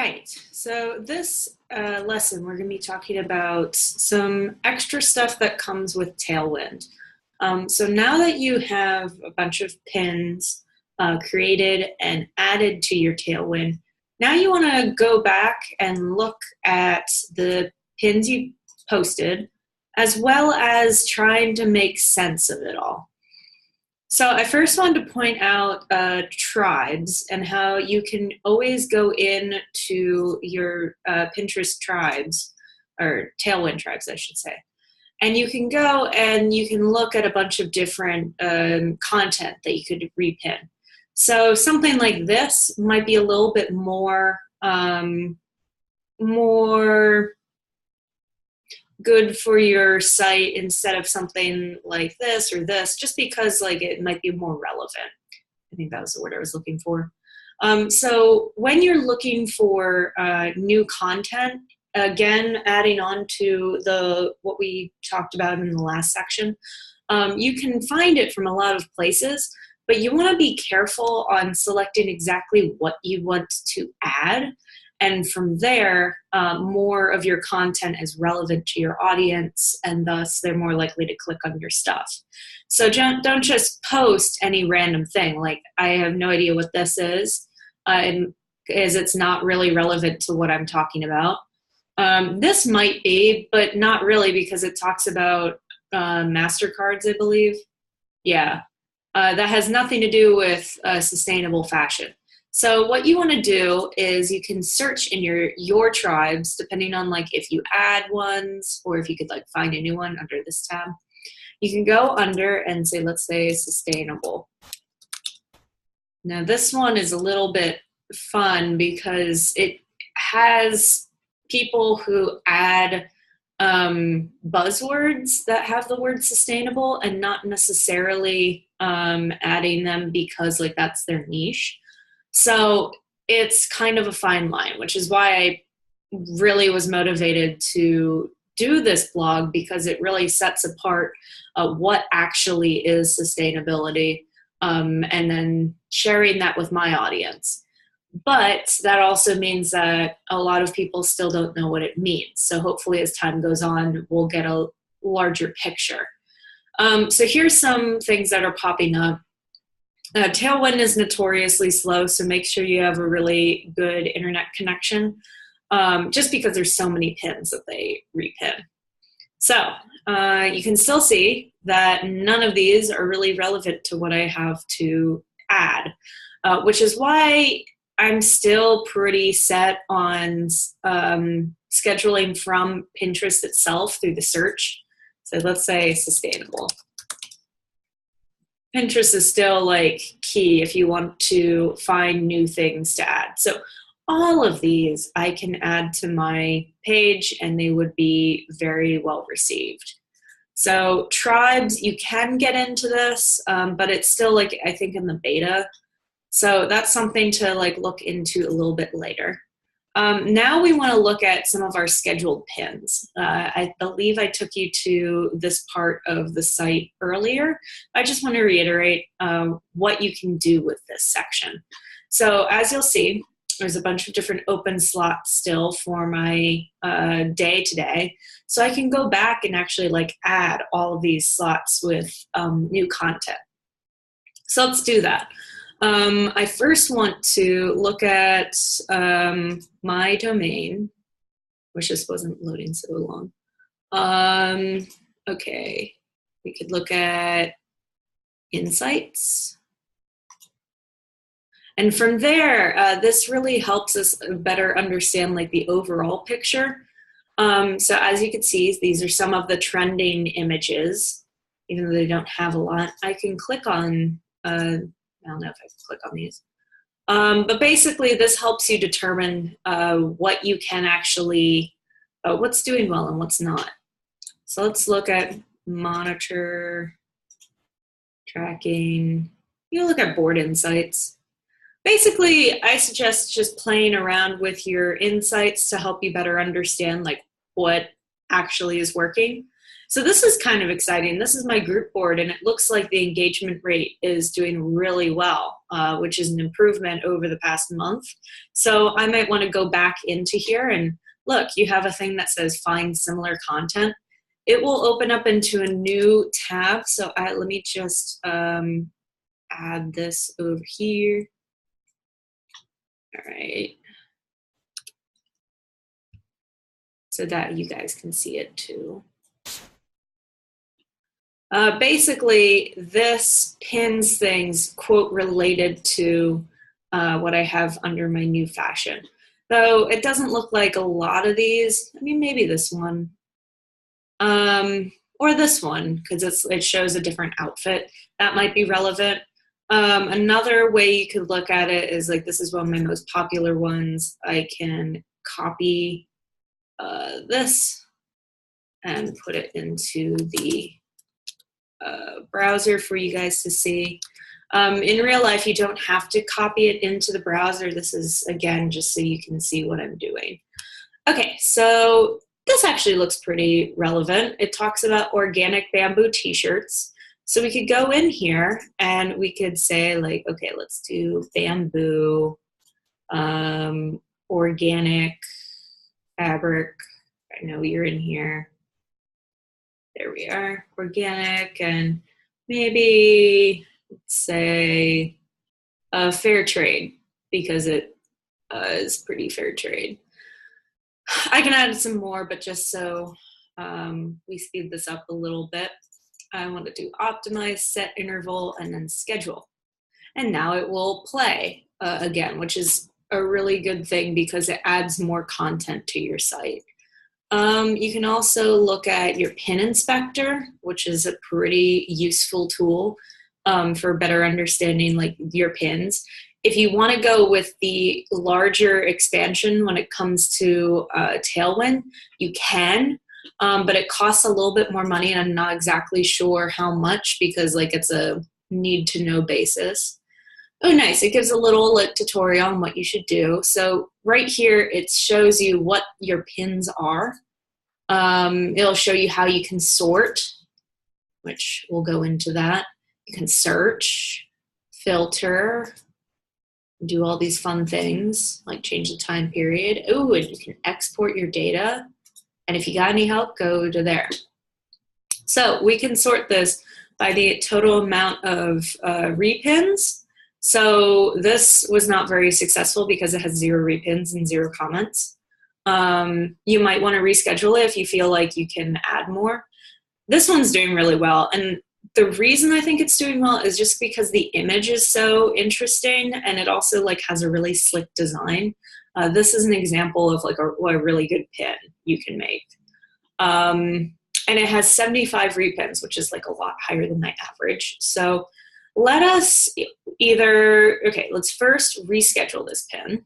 right, so this lesson we're going to be talking about some extra stuff that comes with Tailwind. So now that you have a bunch of pins created and added to your Tailwind, now you want to go back and look at the pins you posted, as well as trying to make sense of it all. So I first wanted to point out tribes and how you can always go in to your Pinterest tribes, or Tailwind tribes, I should say. And you can go and you can look at a bunch of different content that you could repin. So something like this might be a little bit more good for your site instead of something like this or this, just because like it might be more relevant. I think that was the word I was looking for. So when you're looking for new content, again, adding on to what we talked about in the last section, you can find it from a lot of places, but you want to be careful on selecting exactly what you want to add. And from there, more of your content is relevant to your audience, and thus they're more likely to click on your stuff. So don't just post any random thing. Like, I have no idea what this is, as it's not really relevant to what I'm talking about. This might be, but not really, because it talks about MasterCards, I believe. Yeah, that has nothing to do with sustainable fashion. So what you want to do is you can search in your tribes, depending on like if you add ones or if you could like find a new one under this tab. You can go under and say, let's say sustainable. Now this one is a little bit fun because it has people who add buzzwords that have the word sustainable and not necessarily adding them because like that's their niche. So it's kind of a fine line, which is why I really was motivated to do this blog, because it really sets apart what actually is sustainability, and then sharing that with my audience. But that also means that a lot of people still don't know what it means. So hopefully as time goes on, we'll get a larger picture. So here's some things that are popping up. Tailwind is notoriously slow, so make sure you have a really good internet connection, just because there's so many pins that they repin. So you can still see that none of these are really relevant to what I have to add, which is why I'm still pretty set on scheduling from Pinterest itself through the search. So let's say sustainable. Pinterest is still like key if you want to find new things to add. So all of these I can add to my page and they would be very well received. So tribes, you can get into this, but it's still like, I think in the beta. So that's something to like look into a little bit later. Now we want to look at some of our scheduled pins. I believe I took you to this part of the site earlier. I just want to reiterate what you can do with this section. So as you'll see, there's a bunch of different open slots still for my day today. So I can go back and actually like add all of these slots with new content. So let's do that. I first want to look at my domain, which just wasn't loading so long. Okay, we could look at insights. And from there, this really helps us better understand like the overall picture. So as you can see, these are some of the trending images, even though they don't have a lot. I can click on I don't know if I can click on these. But basically, this helps you determine what you can actually, what's doing well and what's not. So let's look at monitor, tracking. You look at board insights. Basically, I suggest just playing around with your insights to help you better understand like what actually is working. So this is kind of exciting. This is my group board, and it looks like the engagement rate is doing really well, which is an improvement over the past month. So I might want to go back into here and look, you have a thing that says find similar content. It will open up into a new tab. So let me just add this over here. All right. So that you guys can see it too. Basically, this pins things, quote, related to what I have under my new fashion. Though it doesn't look like a lot of these. I mean, maybe this one. Or this one, because it shows a different outfit. That might be relevant. Another way you could look at it is like, this is one of my most popular ones. I can copy this and put it into the browser for you guys to see. In real life, you don't have to copy it into the browser. This is, again, just so you can see what I'm doing. Okay, so this actually looks pretty relevant. It talks about organic bamboo t-shirts. So we could go in here and we could say like, okay, let's do bamboo, organic fabric. I know you're in here. There we are, organic, and maybe let's say fair trade, because it is pretty fair trade. I can add some more, but just so we speed this up a little bit, I want to do optimize, set interval, and then schedule. And now it will play again, which is a really good thing because it adds more content to your site. You can also look at your pin inspector, which is a pretty useful tool for better understanding like your pins. If you want to go with the larger expansion when it comes to Tailwind, you can, but it costs a little bit more money, and I'm not exactly sure how much because like it's a need to know basis. Oh, nice. It gives a little like tutorial on what you should do. So right here, it shows you what your pins are. It'll show you how you can sort, which we'll go into that. You can search, filter, do all these fun things like change the time period. Oh, and you can export your data. And if you got any help, go to there. So we can sort this by the total amount of repins. So this was not very successful because it has 0 repins and 0 comments. You might want to reschedule it if you feel like you can add more. This one's doing really well. And the reason I think it's doing well is just because the image is so interesting, and it also like has a really slick design. This is an example of like a really good pin you can make. And it has 75 repins, which is like a lot higher than my average. So let us let's first reschedule this pin.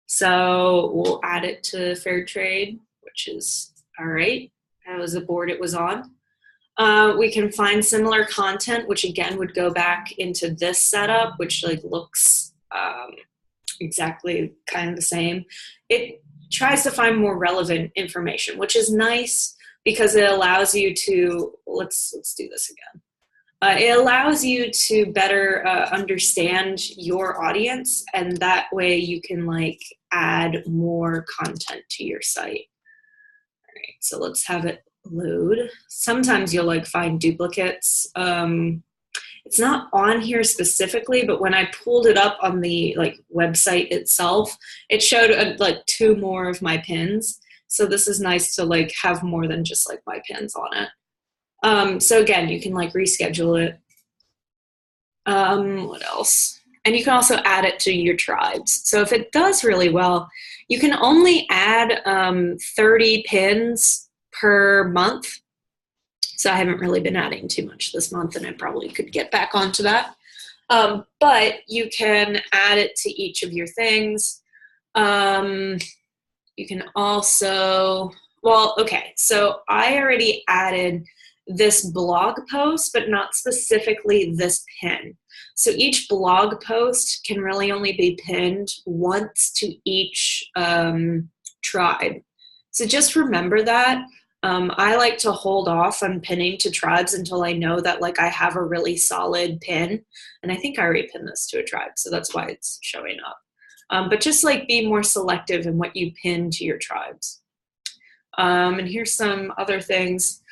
So we'll add it to fair trade, which is all right. That was the board it was on. We can find similar content, which again would go back into this setup, which like looks exactly kind of the same. It tries to find more relevant information, which is nice because it allows you to, let's do this again. It allows you to better understand your audience, and that way you can like add more content to your site. All right, so let's have it load. Sometimes you'll like find duplicates. It's not on here specifically, but when I pulled it up on the like website itself, it showed like 2 more of my pins. So this is nice to like have more than just like my pins on it. So again, you can like reschedule it. What else? And you can also add it to your tribes. So if it does really well, you can only add 30 pins per month. So I haven't really been adding too much this month, and I probably could get back onto that. But you can add it to each of your things. You can also, well, okay, so I already added this blog post, but not specifically this pin. So each blog post can really only be pinned once to each tribe. So just remember that. I like to hold off on pinning to tribes until I know that like I have a really solid pin. And I think I already pinned this to a tribe, so that's why it's showing up. But just like be more selective in what you pin to your tribes. And here's some other things.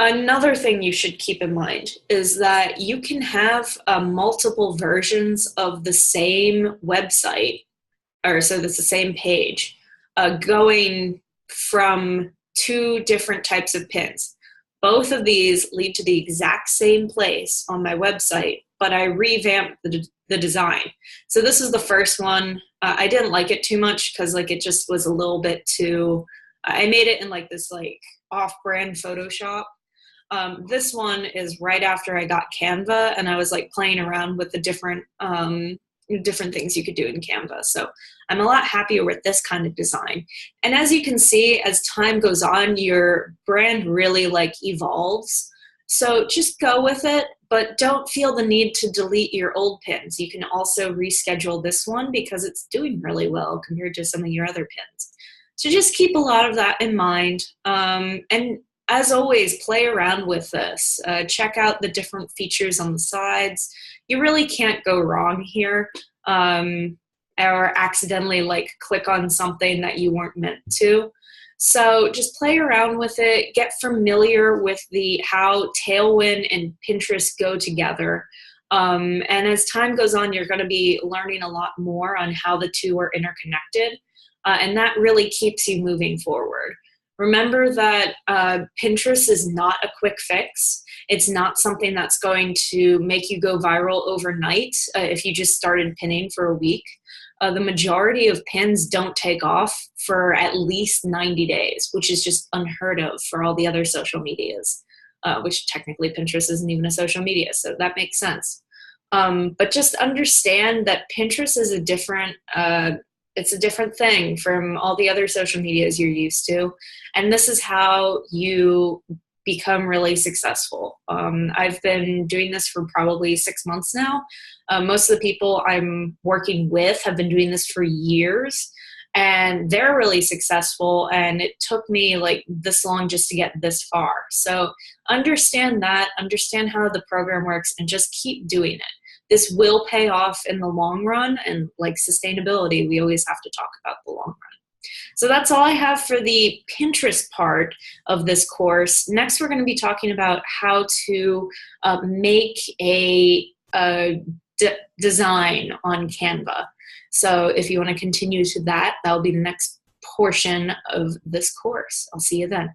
Another thing you should keep in mind is that you can have multiple versions of the same website, or so that's the same page, going from two different types of pins. Both of these lead to the exact same place on my website, but I revamped the design. So this is the first one. I didn't like it too much because like it just was a little bit too, I made it in like this like off-brand Photoshop. This one is right after I got Canva and I was like playing around with the different things you could do in Canva. So I'm a lot happier with this kind of design. And as you can see, as time goes on, your brand really like evolves. So just go with it, but don't feel the need to delete your old pins. You can also reschedule this one because it's doing really well compared to some of your other pins. So just keep a lot of that in mind. And as always, play around with this. Check out the different features on the sides. You really can't go wrong here, or accidentally like click on something that you weren't meant to. So just play around with it, get familiar with how Tailwind and Pinterest go together. And as time goes on, you're going to be learning a lot more on how the two are interconnected. And that really keeps you moving forward. Remember that Pinterest is not a quick fix. It's not something that's going to make you go viral overnight if you just started pinning for a week. The majority of pins don't take off for at least 90 days, which is just unheard of for all the other social medias, which technically Pinterest isn't even a social media, so that makes sense. But just understand that Pinterest is it's a different thing from all the other social medias you're used to. And this is how you become really successful. I've been doing this for probably 6 months now. Most of the people I'm working with have been doing this for years, and they're really successful. And it took me like this long just to get this far. So understand that, understand how the program works, and just keep doing it. This will pay off in the long run, and like sustainability, we always have to talk about the long run. So that's all I have for the Pinterest part of this course. Next, we're going to be talking about how to make a design on Canva. So if you want to continue to that, that'll be the next portion of this course. I'll see you then.